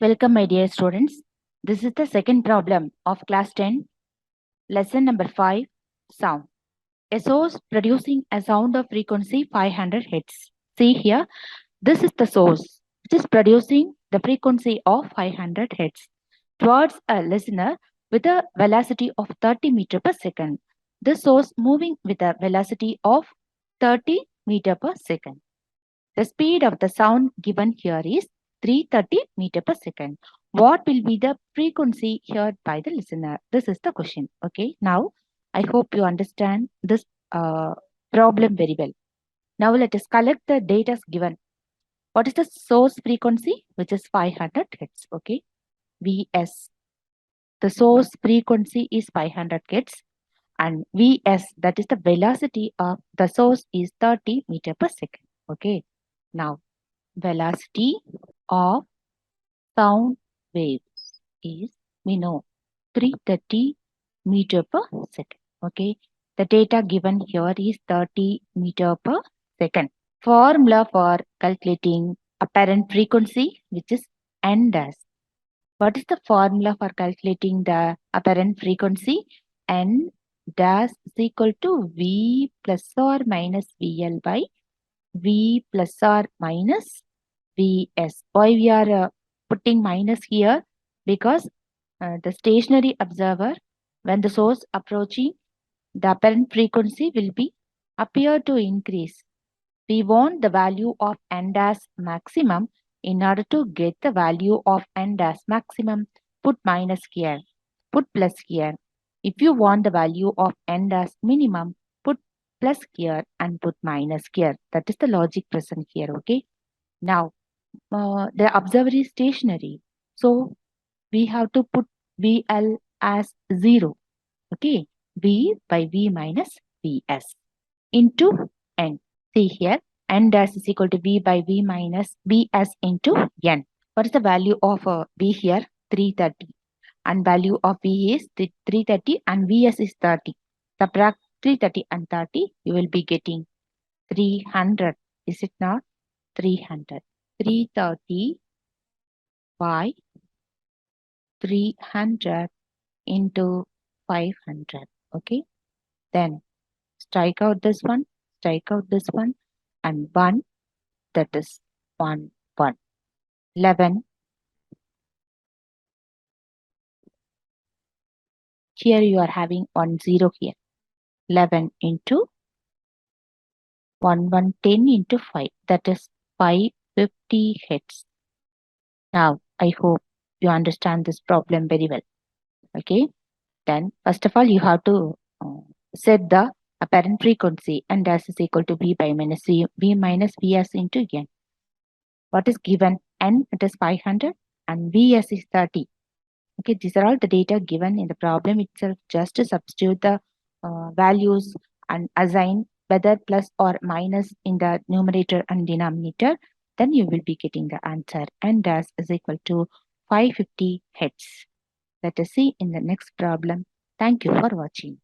Welcome, my dear students. This is the second problem of class 10, lesson number 5, sound. A source producing a sound of frequency 500 Hz. See here, this is the source which is producing the frequency of 500 Hz towards a listener with a velocity of 30 meter per second. The source moving with a velocity of 30 meter per second. The speed of the sound given here is 330 meter per second. What will be the frequency heard by the listener? This is the question. Okay. Now, I hope you understand this problem very well. Now, let us collect the data given. What is the source frequency? Which is 500 Hz. Okay. Vs. The source frequency is 500 Hz. And Vs, that is the velocity of the source, is 30 meter per second. Okay. Now, velocity of sound waves is, we know, 330 meter per second. Okay. The data given here is 30 meter per second. Formula for calculating apparent frequency, which is N dash. What is the formula for calculating the apparent frequency? N dash is equal to V plus or minus VL by V plus or minus Vs. Why we are putting minus here? Because the stationary observer, when the source approaching, the apparent frequency will be appear to increase. We want the value of n dash maximum. In order to get the value of n dash maximum, put minus here, put plus here. If you want the value of n dash minimum, put plus here and put minus here. That is the logic present here. Okay. Now, the observer is stationary. So, we have to put VL as 0. Okay. V by V minus Vs into N. See here, N dash is equal to V by V minus Vs into N. What is the value of V here? 330. And value of V is 330 and Vs is 30. Subtract 330 and 30, you will be getting 300. Is it not? 300. 330 by 300 into 500. Okay. Then strike out this one, and 1, that is 1, 1. 11. Here you are having 1, 0 here. 11 into 1, 1, 10 into 5. That is 550 Hz. Now, I hope you understand this problem very well. Okay. Then, first of all, you have to set the apparent frequency, and dash is equal to V by minus V minus Vs into N. What is given? N, it is 500 and Vs is 30. Okay, these are all the data given in the problem itself. Just to substitute the values and assign whether plus or minus in the numerator and denominator, then you will be getting the answer. And dash is equal to 550 Hz. Let us see in the next problem. Thank you for watching.